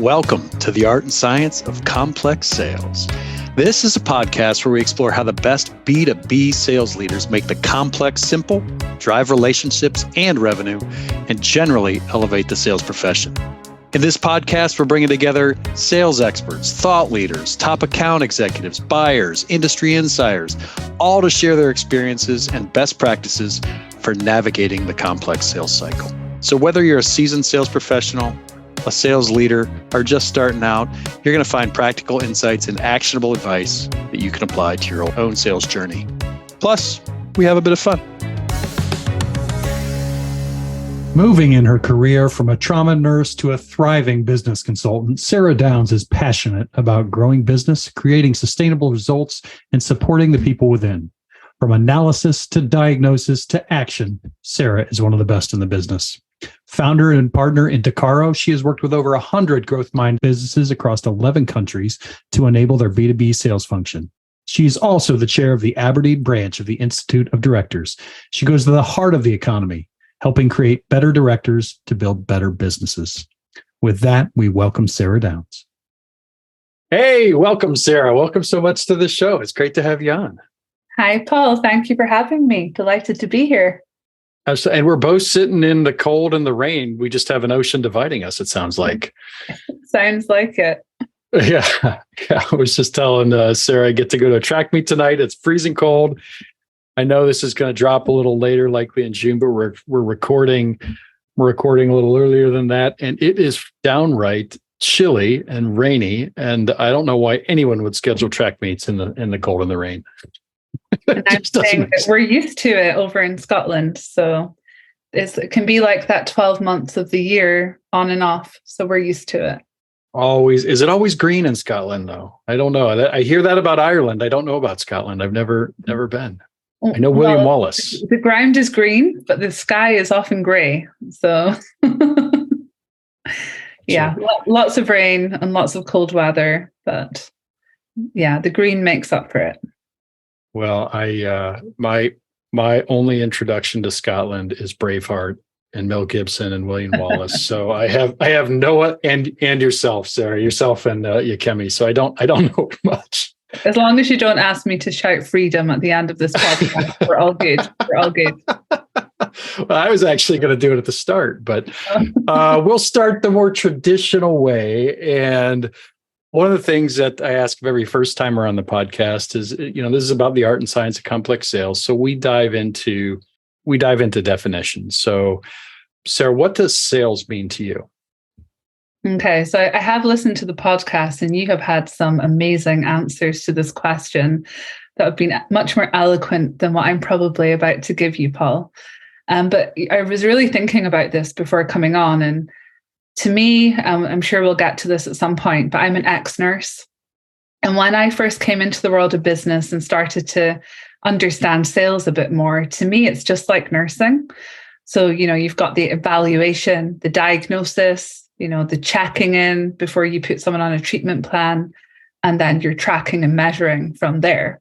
Welcome to the Art and Science of Complex Sales. This is a podcast where we explore how the best B2B sales leaders make the complex simple, drive relationships and revenue, and generally elevate the sales profession. In this podcast, we're bringing together sales experts, thought leaders, top account executives, buyers, industry insiders, all to share their experiences and best practices for navigating the complex sales cycle. So whether you're a seasoned sales professional, a sales leader, or just starting out, you're going to find practical insights and actionable advice that you can apply to your own sales journey. Plus, we have a bit of fun. Moving in her career from a trauma nurse to a thriving business consultant, Sarah Downs is passionate about growing business, creating sustainable results, and supporting the people within. From analysis to diagnosis to action, Sarah is one of the best in the business. Founder and partner in Doqaru, she has worked with over 100 growth-minded businesses across 11 countries to enable their B2B sales function. She's also the chair of the Aberdeen branch of the Institute of Directors. She goes to the heart of the economy, helping create better directors to build better businesses. With that, we welcome Sarah Downs. Hey, welcome, Sarah. Welcome so much to the show. It's great to have you on. Hi, Paul. Thank you for having me. Delighted to be here. And we're both sitting in the cold and the rain. We just have an ocean dividing us, it sounds like. Sounds like it. Yeah. I was just telling Sarah I get to go to a track meet tonight. It's freezing cold. I know this is going to drop a little later, likely in June, but we're recording a little earlier than that. And it is downright chilly and rainy. And I don't know why anyone would schedule track meets in the cold and the rain. And I'm saying that we're used to it over in Scotland. So it can be like that 12 months of the year on and off. So we're used to it. Always. Is it always green in Scotland, though? I don't know. I hear that about Ireland. I don't know about Scotland. I've never been. I know William Wallace. The ground is green, but the sky is often grey. So yeah, lots of rain and lots of cold weather. But yeah, the green makes up for it. Well, my only introduction to Scotland is Braveheart and Mel Gibson and William Wallace. So I have Noah and yourself, Sarah, and Yakemi. So I don't know much. As long as you don't ask me to shout freedom at the end of this podcast, we're all good. We're all good. Well, I was actually going to do it at the start, but we'll start the more traditional way. And one of the things that I ask of every first timer on the podcast is, this is about the art and science of complex sales. So we dive into definitions. So, Sarah, what does sales mean to you? Okay, so I have listened to the podcast and you have had some amazing answers to this question that have been much more eloquent than what I'm probably about to give you, Paul. But I was really thinking about this before coming on, and to me, I'm sure we'll get to this at some point, but I'm an ex-nurse. And when I first came into the world of business and started to understand sales a bit more, to me, it's just like nursing. So, you've got the evaluation, the diagnosis, the checking in before you put someone on a treatment plan, and then you're tracking and measuring from there.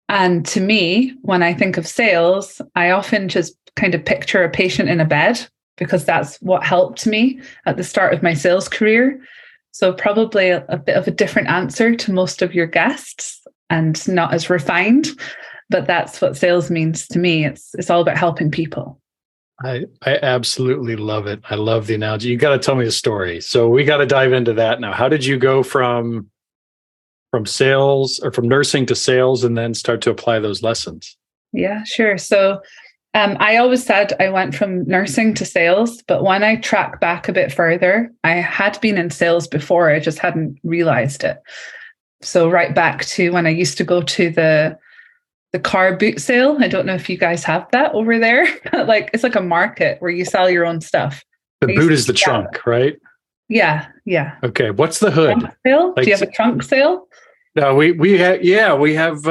And to me, when I think of sales, I often just kind of picture a patient in a bed, because that's what helped me at the start of my sales career. So probably a bit of a different answer to most of your guests and not as refined, but that's what sales means to me. It's all about helping people. I absolutely love it. I love the analogy. You got to tell me the story. So we got to dive into that now. How did you go from sales or from nursing to sales and then start to apply those lessons? Yeah, sure. So I always said I went from nursing to sales, but when I track back a bit further, I had been in sales before. I just hadn't realized it. So right back to when I used to go to the car boot sale. I don't know if you guys have that over there. It's like a market where you sell your own stuff. The boot is the trunk, right? Yeah. Okay. What's the hood? Trunk sale? Do you have a trunk sale? No, we have.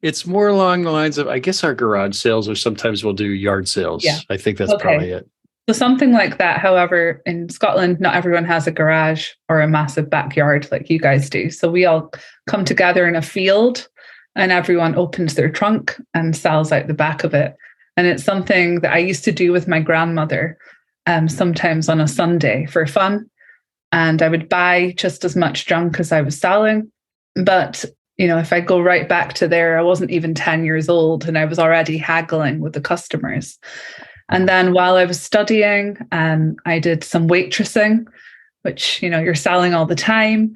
It's more along the lines of, I guess, our garage sales, or sometimes we'll do yard sales. Yeah. I think that's probably it. So something like that. However, in Scotland, not everyone has a garage or a massive backyard like you guys do. So we all come together in a field and everyone opens their trunk and sells out the back of it. And it's something that I used to do with my grandmother sometimes on a Sunday for fun. and I would buy just as much junk as I was selling. But, if I go right back to there, I wasn't even 10 years old and I was already haggling with the customers. And then while I was studying, I did some waitressing, which, you're selling all the time.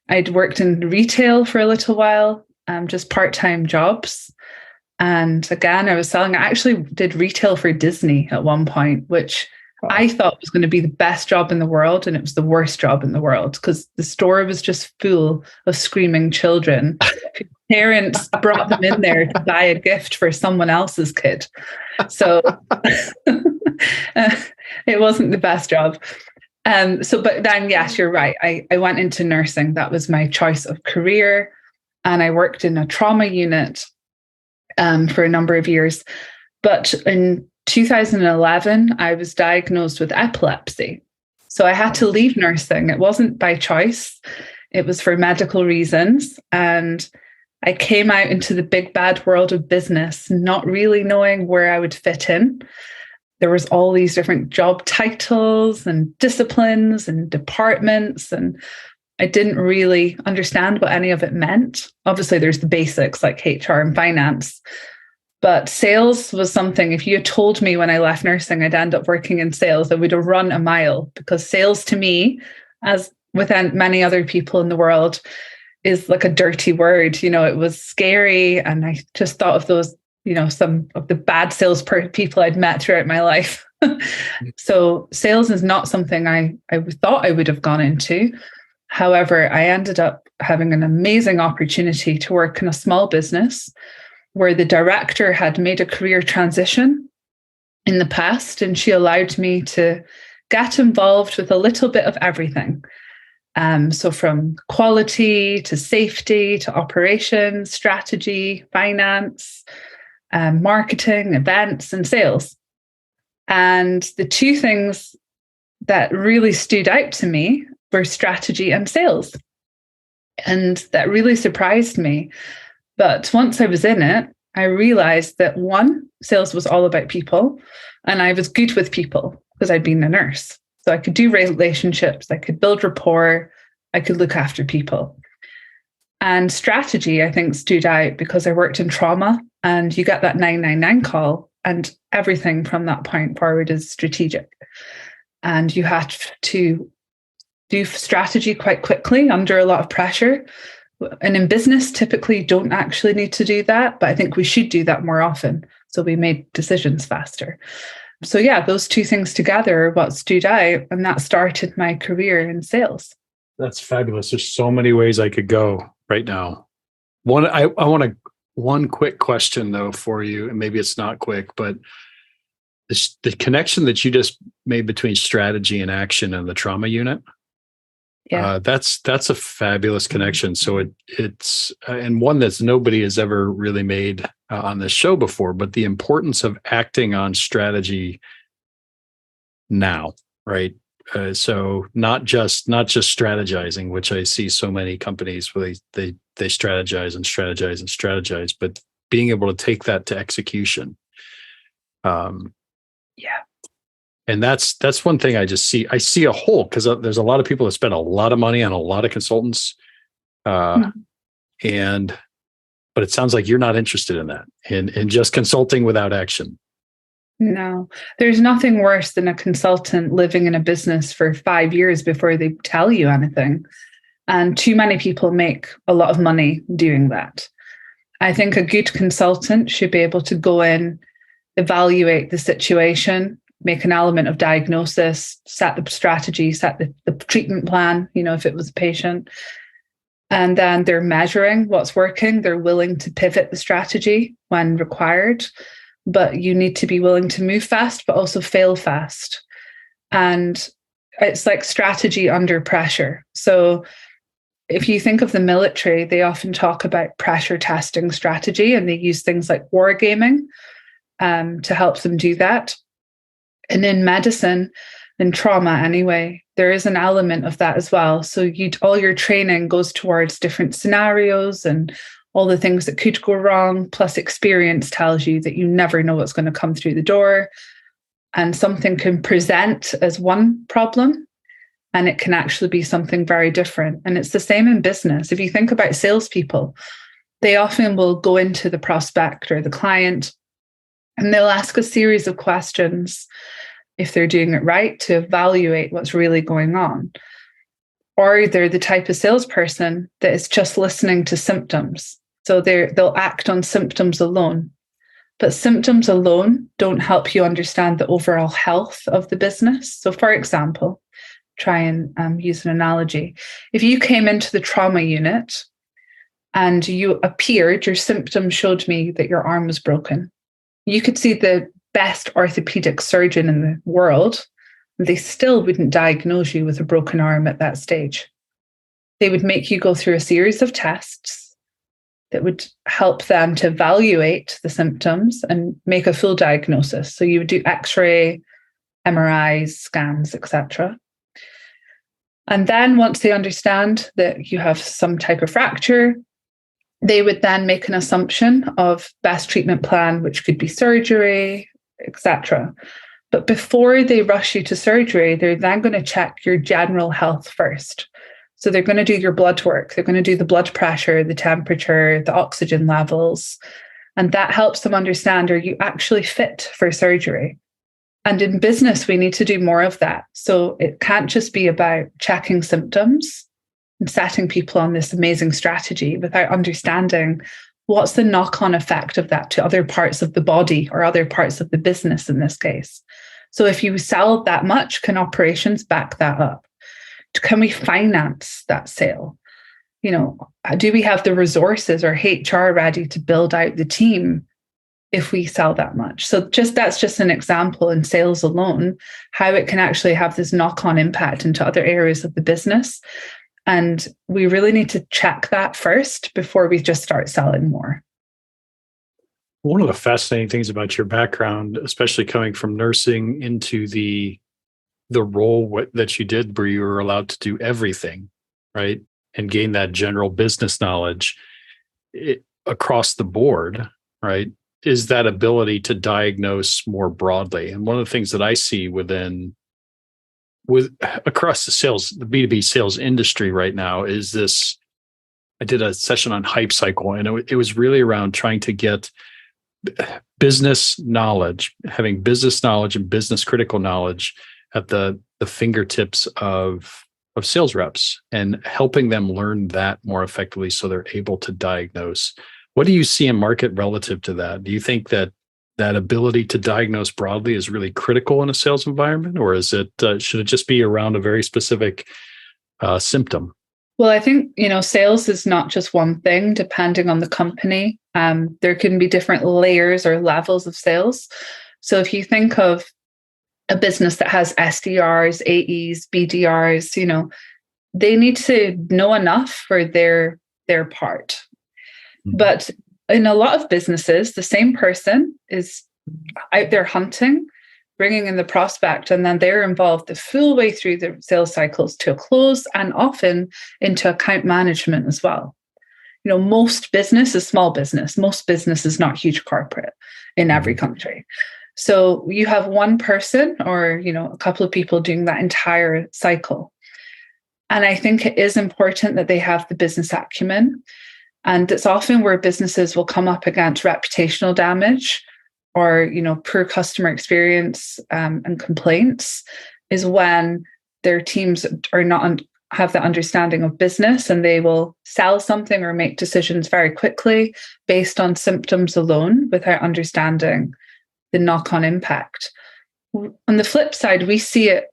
I'd worked in retail for a little while, just part-time jobs. And again, I actually did retail for Disney at one point, which I thought was going to be the best job in the world. And it was the worst job in the world because the store was just full of screaming children. Parents brought them in there to buy a gift for someone else's kid. So it wasn't the best job. But then, yes, you're right. I went into nursing. That was my choice of career. And I worked in a trauma unit for a number of years. But in 2011, I was diagnosed with epilepsy. So I had to leave nursing. It wasn't by choice. It was for medical reasons. And I came out into the big bad world of business, not really knowing where I would fit in. There was all these different job titles and disciplines and departments, and I didn't really understand what any of it meant. Obviously, there's the basics like HR and finance. But sales was something, if you had told me when I left nursing I'd end up working in sales, I would have run a mile, because sales to me, as with many other people in the world, is like a dirty word. It was scary. And I just thought of those, some of the bad sales people I'd met throughout my life. So sales is not something I thought I would have gone into. However, I ended up having an amazing opportunity to work in a small business where the director had made a career transition in the past, and she allowed me to get involved with a little bit of everything. So from quality to safety to operations, strategy, finance, marketing, events, and sales. And the two things that really stood out to me were strategy and sales. And that really surprised me. But once I was in it, I realized that one, sales was all about people, and I was good with people because I'd been a nurse. So I could do relationships, I could build rapport, I could look after people. And strategy, I think, stood out because I worked in trauma, and you get that 999 call, and everything from that point forward is strategic. And you have to do strategy quite quickly under a lot of pressure. And in business, typically don't actually need to do that, but I think we should do that more often. So we made decisions faster. So yeah, those two things together are what stood out, and that started my career in sales. That's fabulous. There's so many ways I could go right now. One quick question though for you, and maybe it's not quick, but the connection that you just made between strategy and action in the trauma unit. Yeah, that's a fabulous connection. So it's and one that's nobody has ever really made on this show before. But the importance of acting on strategy now, right? So not just strategizing, which I see so many companies where they strategize and strategize and strategize, but being able to take that to execution. Yeah. And that's one thing I see a hole, because there's a lot of people that spend a lot of money on a lot of consultants. But it sounds like you're not interested in that, in just consulting without action. No, there's nothing worse than a consultant living in a business for 5 years before they tell you anything. And too many people make a lot of money doing that. I think a good consultant should be able to go in, evaluate the situation, make an element of diagnosis, set the strategy, set the treatment plan, if it was a patient. And then they're measuring what's working. They're willing to pivot the strategy when required. But you need to be willing to move fast, but also fail fast. And it's like strategy under pressure. So if you think of the military, they often talk about pressure testing strategy, and they use things like wargaming to help them do that. And in medicine, in trauma anyway, there is an element of that as well. So all your training goes towards different scenarios and all the things that could go wrong, plus experience tells you that you never know what's going to come through the door. And something can present as one problem, And it can actually be something very different. And it's the same in business. If you think about salespeople, they often will go into the prospect or the client and they'll ask a series of questions if they're doing it right to evaluate what's really going on. Or they're the type of salesperson that is just listening to symptoms. So they'll act on symptoms alone. But symptoms alone don't help you understand the overall health of the business. So for example, try and use an analogy. If you came into the trauma unit and you appeared, your symptoms showed me that your arm was broken. You could see the best orthopedic surgeon in the world, they still wouldn't diagnose you with a broken arm at that stage. They would make you go through a series of tests that would help them to evaluate the symptoms and make a full diagnosis. So you would do X-ray, MRIs, scans, etc. And then once they understand that you have some type of fracture, they would then make an assumption of best treatment plan, which could be surgery, etc. But before they rush you to surgery, they're then going to check your general health first. So they're going to do your blood work. They're going to do the blood pressure, the temperature, the oxygen levels. And that helps them understand, are you actually fit for surgery? And in business, we need to do more of that. So it can't just be about checking symptoms and setting people on this amazing strategy without understanding what's the knock-on effect of that to other parts of the body or other parts of the business in this case. So if you sell that much, can operations back that up? Can we finance that sale? Do we have the resources or HR ready to build out the team if we sell that much? So that's just an example in sales alone, how it can actually have this knock-on impact into other areas of the business. And we really need to check that first before we just start selling more. One of the fascinating things about your background, especially coming from nursing into the role that you did where you were allowed to do everything, right? And gain that general business knowledge across the board, right? Is that ability to diagnose more broadly. And one of the things that I see across the B2B sales industry right now is this. I did a session on hype cycle, and it was really around trying to get business knowledge, having business knowledge and business critical knowledge at the fingertips of sales reps and helping them learn that more effectively so they're able to diagnose. What do you see in market relative to that? Do you think that ability to diagnose broadly is really critical in a sales environment, or is it should it just be around a very specific symptom? Well, I think, sales is not just one thing, depending on the company. There can be different layers or levels of sales. So if you think of a business that has SDRs, AEs, BDRs, they need to know enough for their part. Mm-hmm. But in a lot of businesses, the same person is out there hunting, bringing in the prospect, and then they're involved the full way through the sales cycles to a close and often into account management as well. Most business is small business. Most business is not huge corporate in every country. So you have one person or, a couple of people doing that entire cycle. And I think it is important that they have the business acumen. And it's often where businesses will come up against reputational damage or, poor customer experience and complaints is when their teams are not have the understanding of business, and they will sell something or make decisions very quickly based on symptoms alone without understanding the knock-on impact. On the flip side, we see it.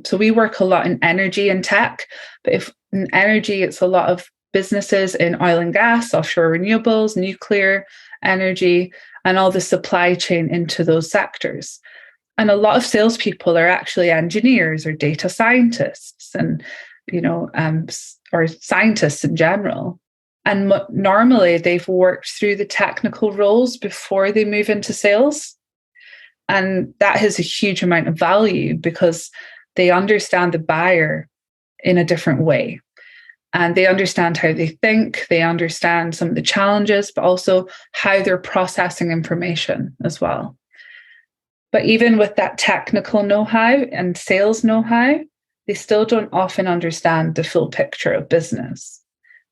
So we work a lot in energy and tech, but if in energy, it's a lot of businesses in oil and gas, offshore renewables, nuclear energy, and all the supply chain into those sectors. And a lot of salespeople are actually engineers or data scientists and, or scientists in general. And normally they've worked through the technical roles before they move into sales. And that has a huge amount of value because they understand the buyer in a different way. And they understand how they think, they understand some of the challenges, but also how they're processing information as well. But even with that technical know-how and sales know-how, they still don't often understand the full picture of business,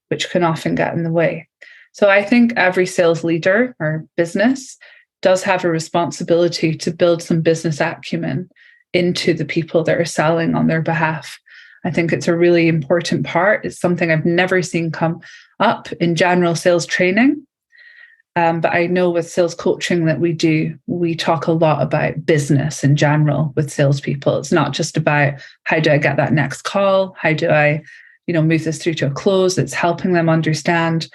which can often get in the way. So I think every sales leader or business does have a responsibility to build some business acumen into the people that are selling on their behalf. I think it's a really important part. It's something I've never seen come up in general sales training. But I know with sales coaching that we talk a lot about business in general with salespeople. It's not just about how do I get that next call? How do I, move this through to a close? It's helping them understand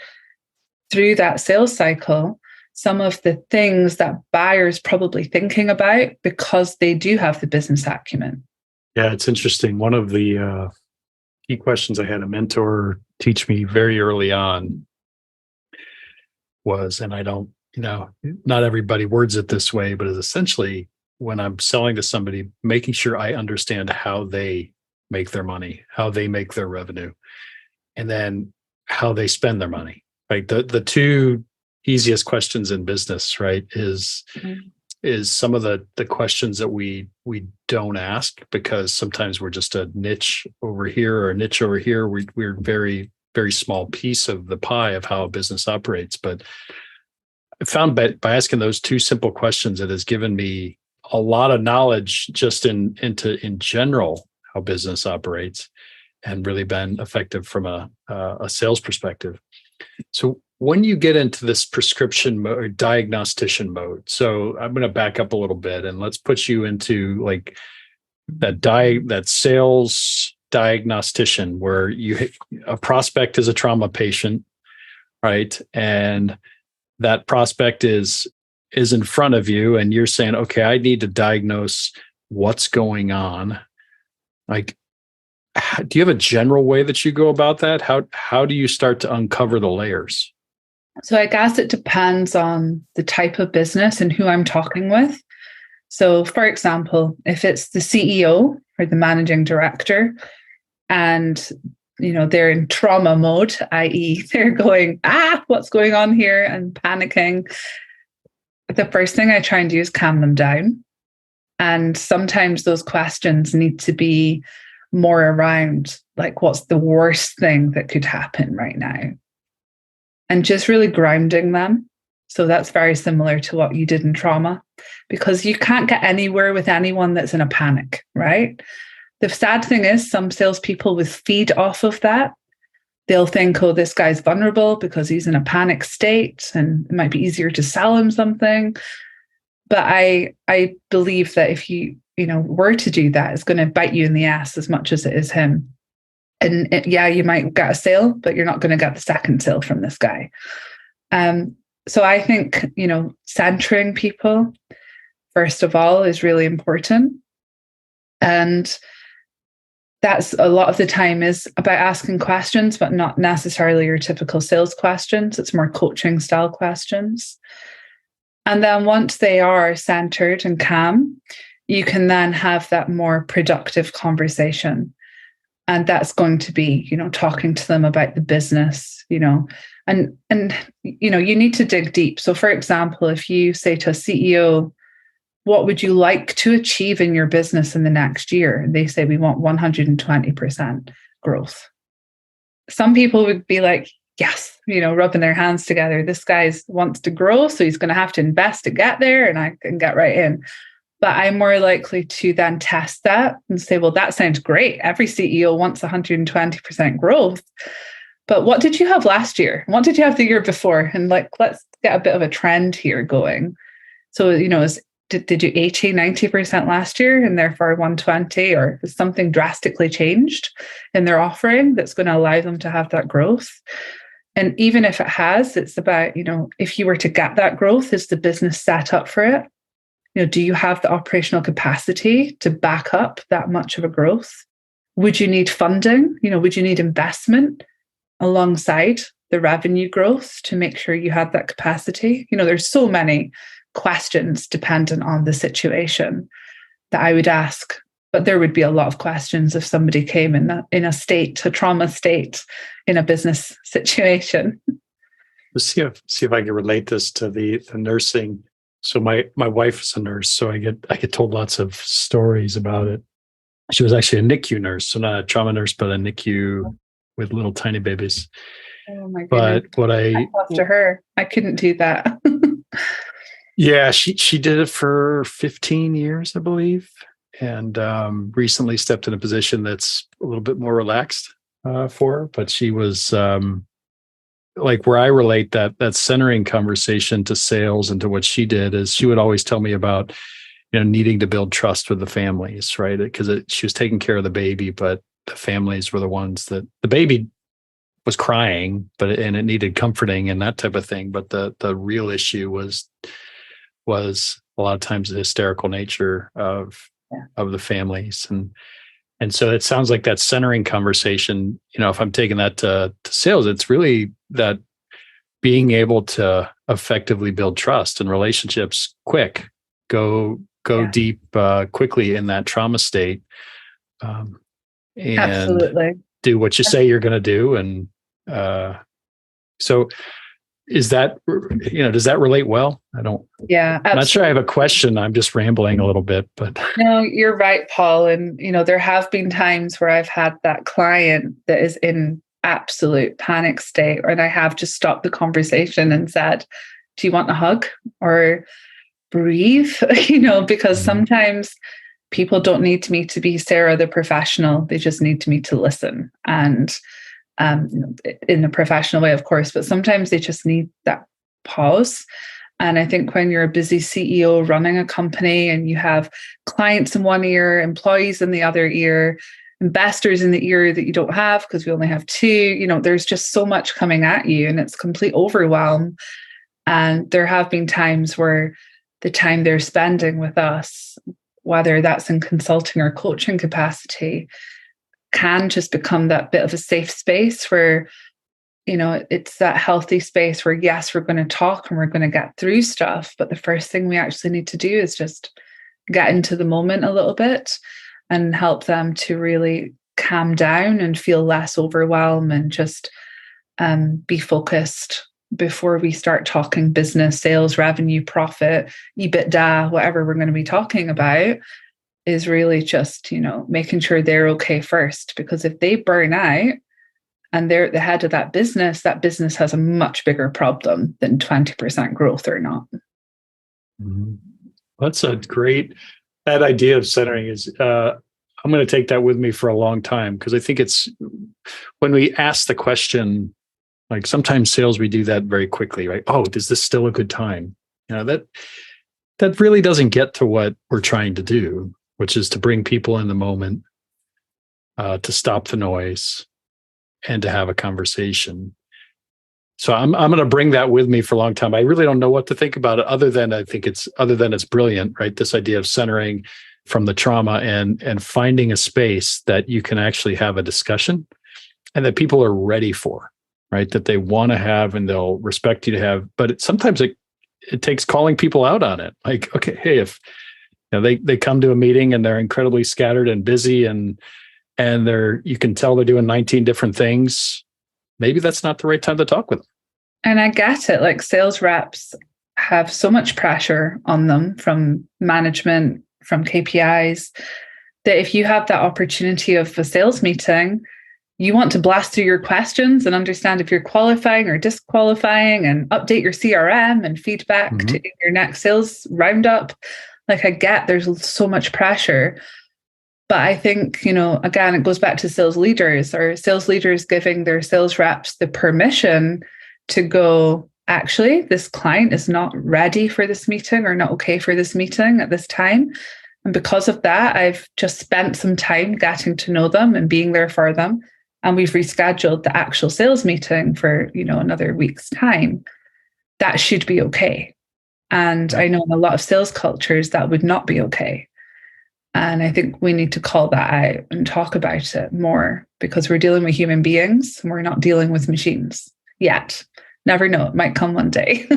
through that sales cycle some of the things that buyers probably thinking about because they do have the business acumen. Yeah, it's interesting. One of the key questions I had a mentor teach me very early on was, and I don't, not everybody words it this way, but is essentially when I'm selling to somebody, making sure I understand how they make their money, how they make their revenue, and then how they spend their money. Right. The two easiest questions in business, right, is some of the questions that we don't ask because sometimes we're just a niche over here or a niche over here. We're very, very small piece of the pie of how a business operates. But I found by asking those two simple questions, it has given me a lot of knowledge just in general how business operates and really been effective from a sales perspective. So when you get into this prescription mode or diagnostician mode, so I'm going to back up a little bit and let's put you into like that sales diagnostician where a prospect is a trauma patient, right? And that prospect is in front of you and you're saying, okay, I need to diagnose what's going on. Like, do you have a general way that you go about that? How do you start to uncover the layers? So I guess it depends on the type of business and who I'm talking with. So for example, if it's the CEO or the managing director and they're in trauma mode, i.e. they're going, what's going on here and panicking, the first thing I try and do is calm them down. And sometimes those questions need to be more around like, what's the worst thing that could happen right now? And just really grounding them. So that's very similar to what you did in trauma, because you can't get anywhere with anyone that's in a panic, right? The sad thing is some salespeople will feed off of that. They'll think, oh, this guy's vulnerable because he's in a panic state and it might be easier to sell him something. But I believe that if you were to do that, it's going to bite you in the ass as much as it is him. And you might get a sale, but you're not going to get the second sale from this guy. So I think, centering people, first of all, is really important. And that's a lot of the time is about asking questions, but not necessarily your typical sales questions. It's more coaching style questions. And then once they are centered and calm, you can then have that more productive conversation. And that's going to be, talking to them about the business, and you need to dig deep. So for example, if you say to a CEO, what would you like to achieve in your business in the next year? And they say, we want 120% growth. Some people would be like, yes, rubbing their hands together. This guy wants to grow, so he's going to have to invest to get there and I can get right in. But I'm more likely to then test that and say, well, that sounds great. Every CEO wants 120% growth. But what did you have last year? What did you have the year before? And let's get a bit of a trend here going. So, did you 80, 90% last year and therefore 120, or has something drastically changed in their offering that's going to allow them to have that growth? And even if it has, it's about, if you were to get that growth, is the business set up for it? Do you have the operational capacity to back up that much of a growth? Would you need funding? Would you need investment alongside the revenue growth to make sure you had that capacity? There's so many questions dependent on the situation that I would ask, but there would be a lot of questions if somebody came in a trauma state in a business situation. Let's see if I can relate this to the nursing. So my wife is a nurse, so I get told lots of stories about it. She was actually a NICU nurse, so not a trauma nurse, but a NICU with little tiny babies. Oh my But goodness. After her, I couldn't do that. Yeah, she did it for 15 years, I believe, and recently stepped in a position that's a little bit more relaxed for her. But she was like, where I relate that centering conversation to sales and to what she did is she would always tell me about, needing to build trust with the families, right? Because she was taking care of the baby, but the families were the ones that the baby was crying, and it needed comforting and that type of thing. But the real issue was a lot of times the hysterical nature of the families. And so it sounds like that centering conversation, if I'm taking that to sales, it's really that being able to effectively build trust and relationships quick, go deep quickly in that trauma state, and absolutely do what you say you're going to do. And so is that, does that relate well? I'm not sure I have a question. I'm just rambling a little bit, but no, you're right, Paul. And, there have been times where I've had that client that is in absolute panic state, and I have just stopped the conversation and said, do you want a hug or breathe? Because sometimes people don't need me to be Sarah, the professional. They just need me to listen. And in a professional way, of course, but sometimes they just need that pause. And I think when you're a busy CEO running a company and you have clients in one ear, employees in the other ear, investors in the ear that you don't have because we only have two, there's just so much coming at you and it's complete overwhelm. And there have been times where the time they're spending with us, whether that's in consulting or coaching capacity, can just become that bit of a safe space where, it's that healthy space where, yes, we're going to talk and we're going to get through stuff. But the first thing we actually need to do is just get into the moment a little bit and help them to really calm down and feel less overwhelmed and just be focused before we start talking business, sales, revenue, profit, EBITDA, whatever we're going to be talking about. Is really just, making sure they're okay first, because if they burn out and they're at the head of that business has a much bigger problem than 20% growth or not. Mm-hmm. That's a great, that idea of centering is, I'm going to take that with me for a long time, because I think it's when we ask the question, like sometimes sales, we do that very quickly, right? Oh, is this still a good time? That really doesn't get to what we're trying to do, which is to bring people in the moment, to stop the noise, and to have a conversation. So I'm going to bring that with me for a long time. I really don't know what to think about it, other than it's brilliant, right? This idea of centering from the trauma and finding a space that you can actually have a discussion and that people are ready for, right? That they want to have and they'll respect you to have. But sometimes it takes calling people out on it. Like, okay, hey, if they come to a meeting and they're incredibly scattered and busy and you can tell they're doing 19 different things, maybe that's not the right time to talk with them. And I get it. Like, sales reps have so much pressure on them from management, from KPIs, that if you have that opportunity of a sales meeting, you want to blast through your questions and understand if you're qualifying or disqualifying and update your CRM and feedback to your next sales roundup. Like, I get there's so much pressure, but I think, again, it goes back to sales leaders giving their sales reps the permission to go, actually, this client is not ready for this meeting or not okay for this meeting at this time. And because of that, I've just spent some time getting to know them and being there for them. And we've rescheduled the actual sales meeting for, another week's time. That should be okay. And I know in a lot of sales cultures that would not be okay. And I think we need to call that out and talk about it more, because we're dealing with human beings and we're not dealing with machines yet. Never know, it might come one day.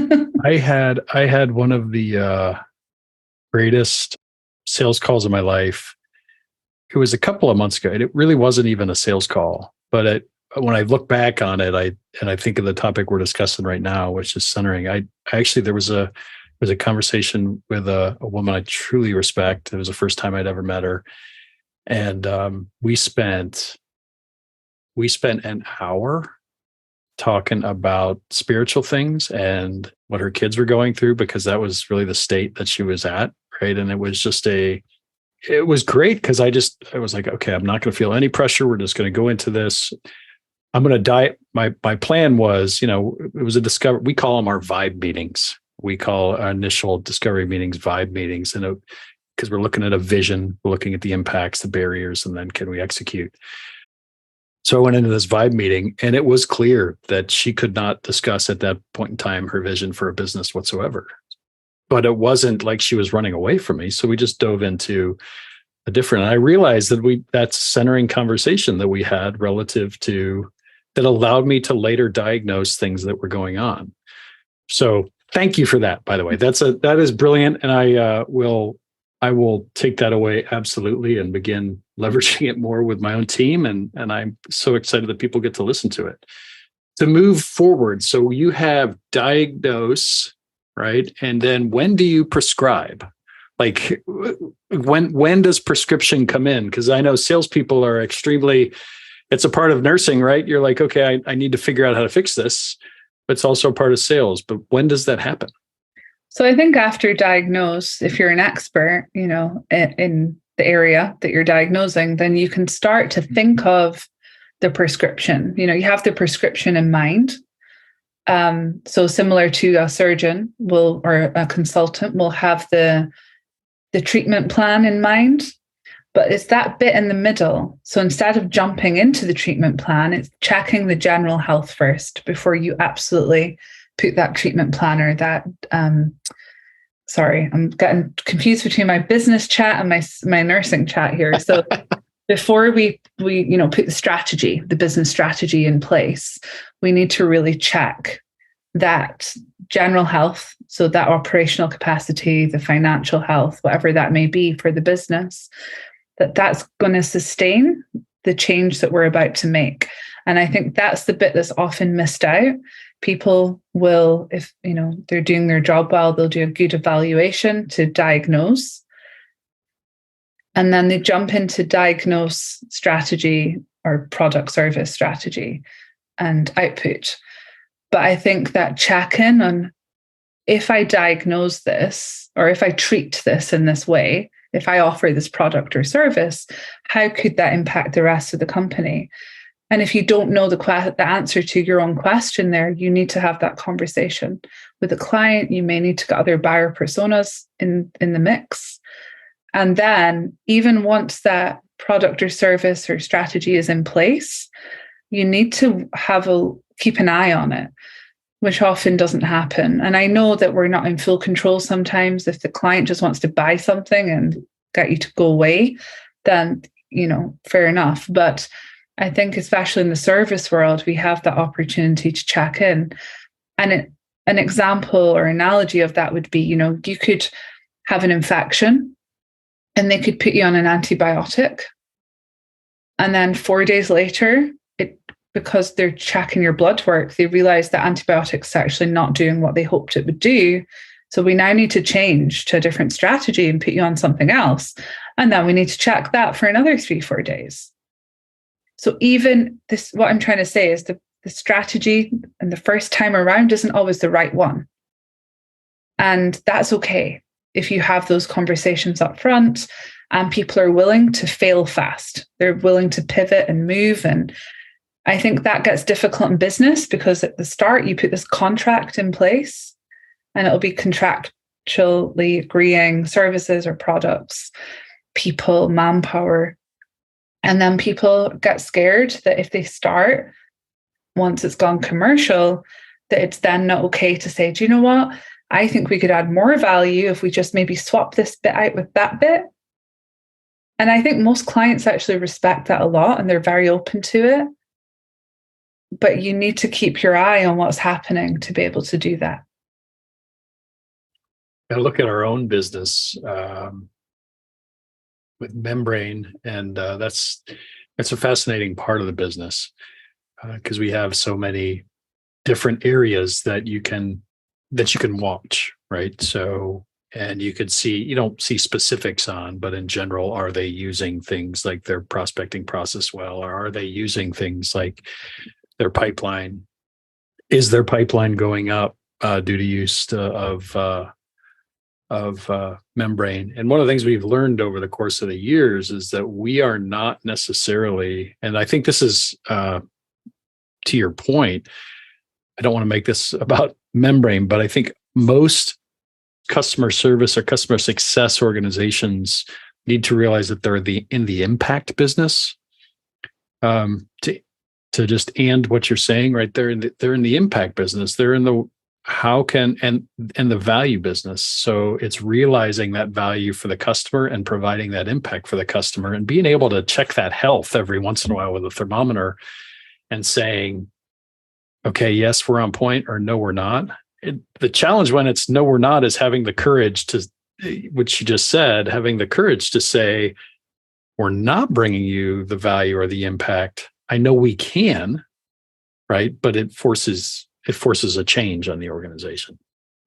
I had one of the greatest sales calls of my life. It was a couple of months ago. It really wasn't even a sales call, but when I look back on it, I think of the topic we're discussing right now, which is centering. I actually, there was a conversation with a woman I truly respect. It was the first time I'd ever met her. And we spent an hour talking about spiritual things and what her kids were going through, because that was really the state that she was at, right? And it was great because I was like, okay, I'm not going to feel any pressure. We're just going to go into this. I'm going to dive. My plan was, it was we call them our vibe meetings. We call our initial discovery meetings vibe meetings, and because we're looking at a vision, we're looking at the impacts, the barriers, and then can we execute? So I went into this vibe meeting, and it was clear that she could not discuss at that point in time her vision for a business whatsoever. But it wasn't like she was running away from me. So we just dove into a different, and I realized that centering conversation that we had relative to that allowed me to later diagnose things that were going on. So thank you for that, by the way. That is brilliant. And I will take that away absolutely and begin leveraging it more with my own team. And I'm so excited that people get to listen to it. To move forward, so you have diagnose, right? And then when do you prescribe? Like when does prescription come in? Because I know salespeople are it's a part of nursing, right? You're like, okay, I need to figure out how to fix this, but it's also a part of sales. But when does that happen? So I think after diagnose, if you're an expert, in the area that you're diagnosing, then you can start to think of the prescription. You have the prescription in mind. So similar to a surgeon or a consultant will have the treatment plan in mind, but it's that bit in the middle. So instead of jumping into the treatment plan, it's checking the general health first before you absolutely put that treatment plan or that, sorry, I'm getting confused between my business chat and my nursing chat here. So before we put the business strategy in place, we need to really check that general health, so that operational capacity, the financial health, whatever that may be for the business, that's going to sustain the change that we're about to make. And I think that's the bit that's often missed out. People will, if they're doing their job well, they'll do a good evaluation to diagnose. And then they jump into diagnose strategy or product service strategy and output. But I think that check-in on, if I diagnose this or if I treat this in this way, if I offer this product or service, how could that impact the rest of the company? And if you don't know the answer to your own question there, you need to have that conversation with the client. You may need to get other buyer personas in the mix. And then even once that product or service or strategy is in place, you need to keep an eye on it, which often doesn't happen. And I know that we're not in full control sometimes. If the client just wants to buy something and get you to go away, then, fair enough. But I think especially in the service world, we have that opportunity to check in. And an example or analogy of that would be, you could have an infection and they could put you on an antibiotic. And then 4 days later, because they're checking your blood work, they realize that antibiotics is actually not doing what they hoped it would do. So we now need to change to a different strategy and put you on something else. And then we need to check that for another 3-4 days. So even this, what I'm trying to say is the strategy and the first time around isn't always the right one. And that's okay if you have those conversations up front and people are willing to fail fast. They're willing to pivot and move. And I think that gets difficult in business because at the start you put this contract in place and it'll be contractually agreeing services or products, people, manpower. And then people get scared that if they start, once it's gone commercial, that it's then not okay to say, do you know what? I think we could add more value if we just maybe swap this bit out with that bit. And I think most clients actually respect that a lot and they're very open to it. But you need to keep your eye on what's happening to be able to do that. I look at our own business with Membrane, and that's a fascinating part of the business because we have so many different areas that you can watch, right? So And you don't see specifics on, but in general, are they using things like their prospecting process well, or are they using things like their pipeline? Is their pipeline going up due to use of membrane? And one of the things we've learned over the course of the years is that we are not necessarily, and I think this is to your point, I don't want to make this about membrane, but I think most customer service or customer success organizations need to realize that they're in the impact business. To just and what you're saying, right? They're in the impact business. They're in the and the value business. So it's realizing that value for the customer and providing that impact for the customer, and being able to check that health every once in a while with a thermometer and saying, okay, yes, we're on point, or no, we're not. The challenge when it's no, we're not, is having the courage to, which you just said, having the courage to say, we're not bringing you the value or the impact. I know we can, right? But it forces a change on the organization.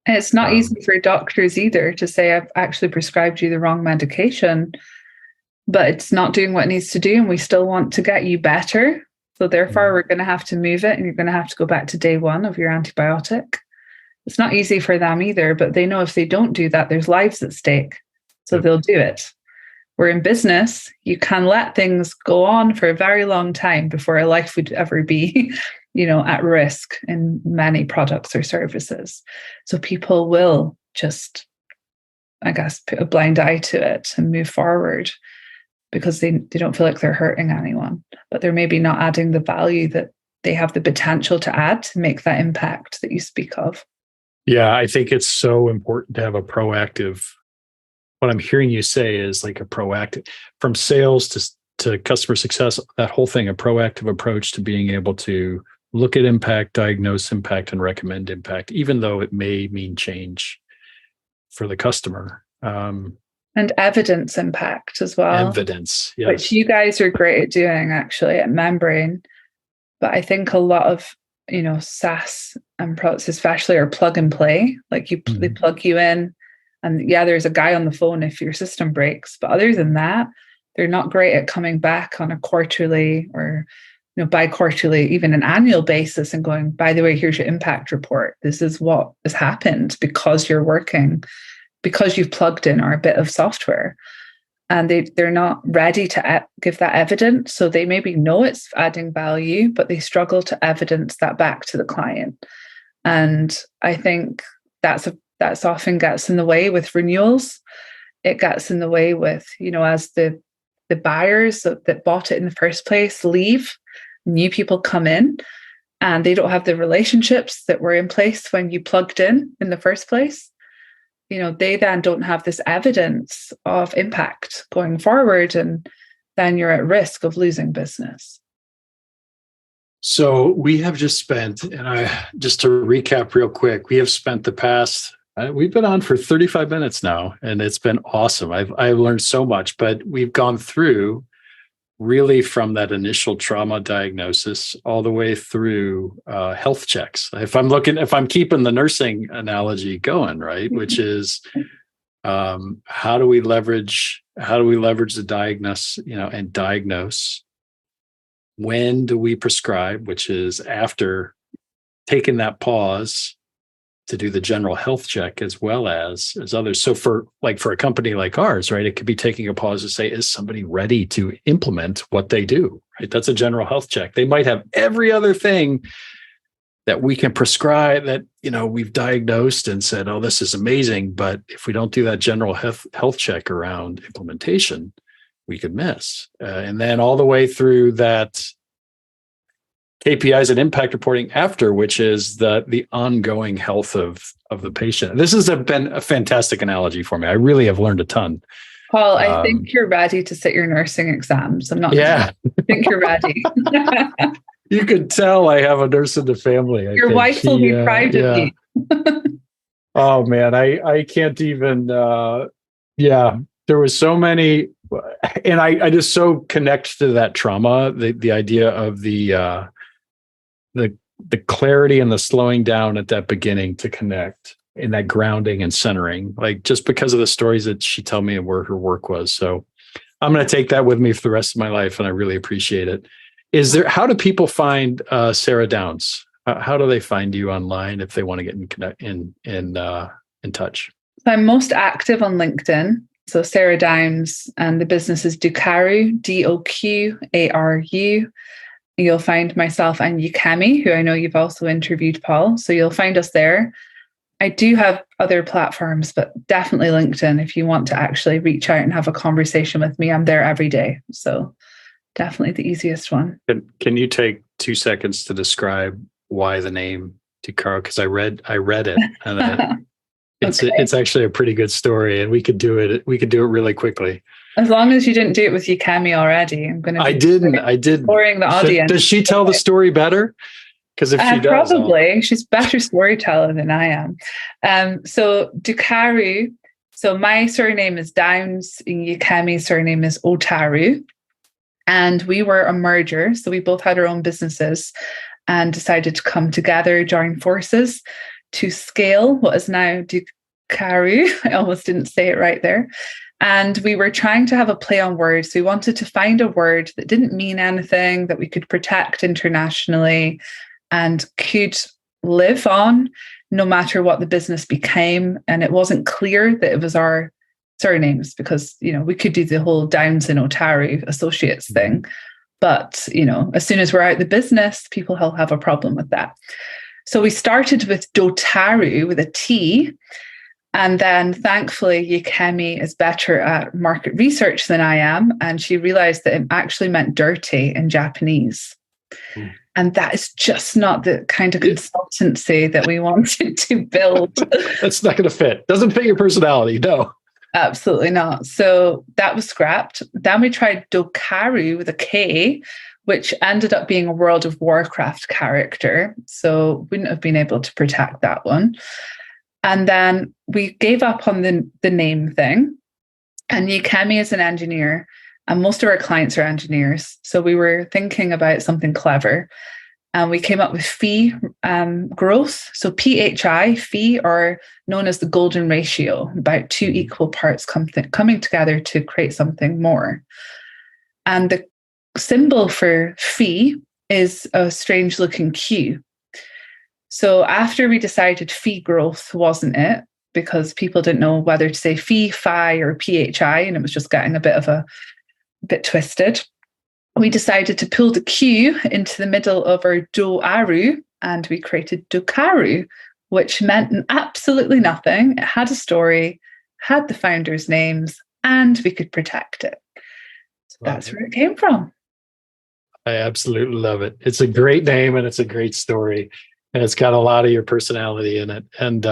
And it's not easy for doctors either to say, I've actually prescribed you the wrong medication, but it's not doing what it needs to do, and we still want to get you better. So therefore, we're going to have to move it, and you're going to have to go back to day one of your antibiotic. It's not easy for them either, but they know if they don't do that, there's lives at stake. So they'll do it. We're in business, you can let things go on for a very long time before a life would ever be, at risk in many products or services. So people will just, I guess, put a blind eye to it and move forward because they don't feel like they're hurting anyone, but they're maybe not adding the value that they have the potential to add to make that impact that you speak of. Yeah, I think it's so important to have a proactive. What I'm hearing you say is like a proactive, from sales to customer success, that whole thing, a proactive approach to being able to look at impact, diagnose impact, and recommend impact, even though it may mean change for the customer. And evidence impact as well. Evidence, yes. Which you guys are great at doing, actually, at Membrane. But I think a lot of, SaaS and products especially are plug and play. Like they plug you in, and there's a guy on the phone if your system breaks. But other than that, they're not great at coming back on a quarterly or bi-quarterly, even an annual basis, and going, by the way, here's your impact report. This is what has happened because you're working, because you've plugged in our bit of software. And they're not ready to give that evidence. So they maybe know it's adding value, but they struggle to evidence that back to the client. And I think that's often gets in the way with renewals. It gets in the way with, as the buyers that bought it in the first place leave, new people come in, and they don't have the relationships that were in place when you plugged in the first place. They then don't have this evidence of impact going forward, and then you're at risk of losing business. So we have just spent, and just to recap real quick, we have spent the past, we've been on for 35 minutes now, and it's been awesome. I've learned so much, but we've gone through really from that initial trauma diagnosis all the way through health checks. If I'm keeping the nursing analogy going, right, which is how do we leverage the diagnose, and diagnose? When do we prescribe, which is after taking that pause to do the general health check as well as others. So for a company like ours, right, it could be taking a pause to say, is somebody ready to implement what they do, right? That's a general health check. They might have every other thing that we can prescribe that, we've diagnosed and said, oh, this is amazing. But if we don't do that general health check around implementation, we could miss. And then all the way through that KPIs and impact reporting after, which is the ongoing health of the patient. This has been a fantastic analogy for me. I really have learned a ton. Paul, I think you're ready to sit your nursing exams. I'm not. Yeah, I think you're ready. You could tell I have a nurse in the family. Your wife will be proud of you. Oh man, I can't even. There was so many, and I just so connect to that trauma. The idea of the clarity and the slowing down at that beginning to connect. in that grounding and centering, like just because of the stories that she told me and where her work was. So I'm going to take that with me for the rest of my life, and I really appreciate it. How do people find Sarah Downs? How do they find you online if they want to get in touch? I'm most active on LinkedIn. So Sarah Downs, and the business is Doqaru, Doqaru. You'll find myself and Yukemi, who I know you've also interviewed, Paul. So you'll find us there. I do have other platforms, but definitely LinkedIn. If you want to actually reach out and have a conversation with me, I'm there every day. So definitely the easiest one. Can you take 2 seconds to describe why the name Doqaru? Because I read it, and it's actually a pretty good story, and we could do it really quickly. As long as you didn't do it with Yukemi already, I'm going to. I didn't. Boring the audience. Does she tell the story better? Because if she does, probably she's a better storyteller than I am. So Doqaru. So my surname is Downs, and Yukemi's surname is Otaru, and we were a merger. So we both had our own businesses, and decided to come together, join forces to scale what is now Doqaru. I almost didn't say it right there. And we were trying to have a play on words. So we wanted to find a word that didn't mean anything, that we could protect internationally and could live on no matter what the business became. And it wasn't clear that it was our surnames, because, we could do the whole Downs and Otaru associates thing. But, as soon as we're out of the business, people will have a problem with that. So we started with Doqaru with a T. And then thankfully, Yukemi is better at market research than I am. And she realized that it actually meant dirty in Japanese. And that is just not the kind of consultancy that we wanted to build. That's not going to fit. Doesn't fit your personality, no. Absolutely not. So that was scrapped. Then we tried Doqaru with a K, which ended up being a World of Warcraft character. So wouldn't have been able to protect that one. And then we gave up on the name thing. And Yukemi is an engineer, and most of our clients are engineers. So we were thinking about something clever. And we came up with fee growth. So PHI, fee, are known as the golden ratio, about 2 equal parts coming together to create something more. And the symbol for fee is a strange looking Q. So after we decided fee growth wasn't it, because people didn't know whether to say fee, fi, or PHI, and it was just getting a bit twisted, we decided to pull the Q into the middle of our Doqaru, and we created Doqaru, which meant absolutely nothing. It had a story, had the founders' names, and we could protect it. So that's where it came from. I absolutely love it. It's a great name, and it's a great story, and it's got a lot of your personality in it. And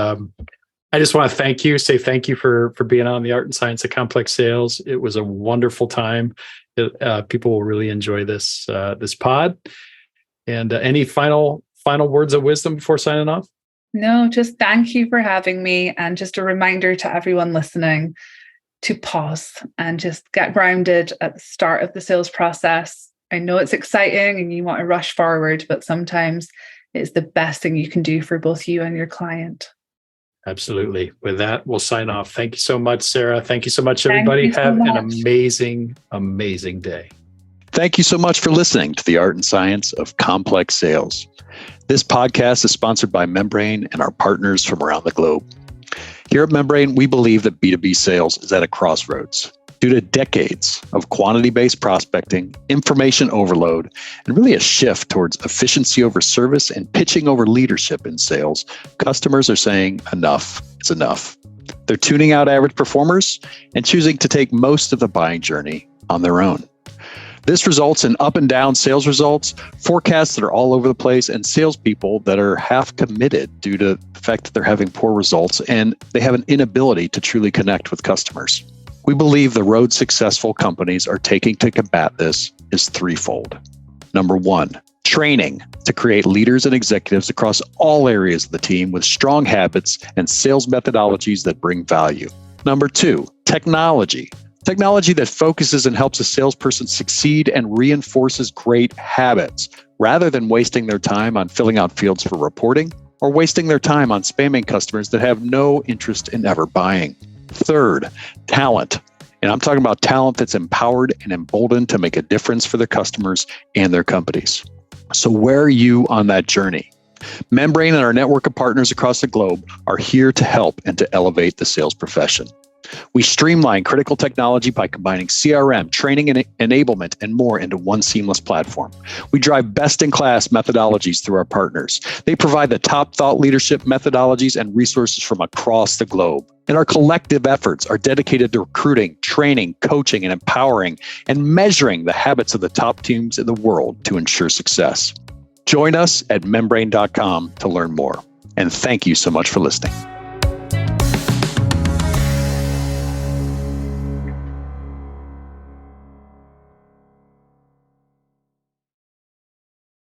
I just want to say thank you for being on the Art and Science of Complex Sales. It was a wonderful time. People will really enjoy this pod. And any final words of wisdom before signing off? No, just thank you for having me. And just a reminder to everyone listening to pause and just get grounded at the start of the sales process. I know it's exciting and you want to rush forward, but sometimes it's the best thing you can do for both you and your client. Absolutely. With that, we'll sign off. Thank you so much, Sarah. Thank you so much, everybody. Have an amazing, amazing day. Thank you so much for listening to the Art and Science of Complex Sales. This podcast is sponsored by Membrane and our partners from around the globe. Here at Membrane, we believe that B2B sales is at a crossroads. Due to decades of quantity-based prospecting, information overload, and really a shift towards efficiency over service and pitching over leadership in sales, customers are saying enough is enough. They're tuning out average performers and choosing to take most of the buying journey on their own. This results in up and down sales results, forecasts that are all over the place, and salespeople that are half committed due to the fact that they're having poor results and they have an inability to truly connect with customers. We believe the road successful companies are taking to combat this is threefold. Number one, training to create leaders and executives across all areas of the team with strong habits and sales methodologies that bring value. Number two, technology. Technology that focuses and helps a salesperson succeed and reinforces great habits rather than wasting their time on filling out fields for reporting or wasting their time on spamming customers that have no interest in ever buying. Third, talent. And I'm talking about talent that's empowered and emboldened to make a difference for their customers and their companies. So where are you on that journey? Membrane and our network of partners across the globe are here to help and to elevate the sales profession. We streamline critical technology by combining CRM, training and enablement, and more into one seamless platform. We drive best-in-class methodologies through our partners. They provide the top thought leadership methodologies and resources from across the globe. And our collective efforts are dedicated to recruiting, training, coaching, and empowering, and measuring the habits of the top teams in the world to ensure success. Join us at membrane.com to learn more. And thank you so much for listening.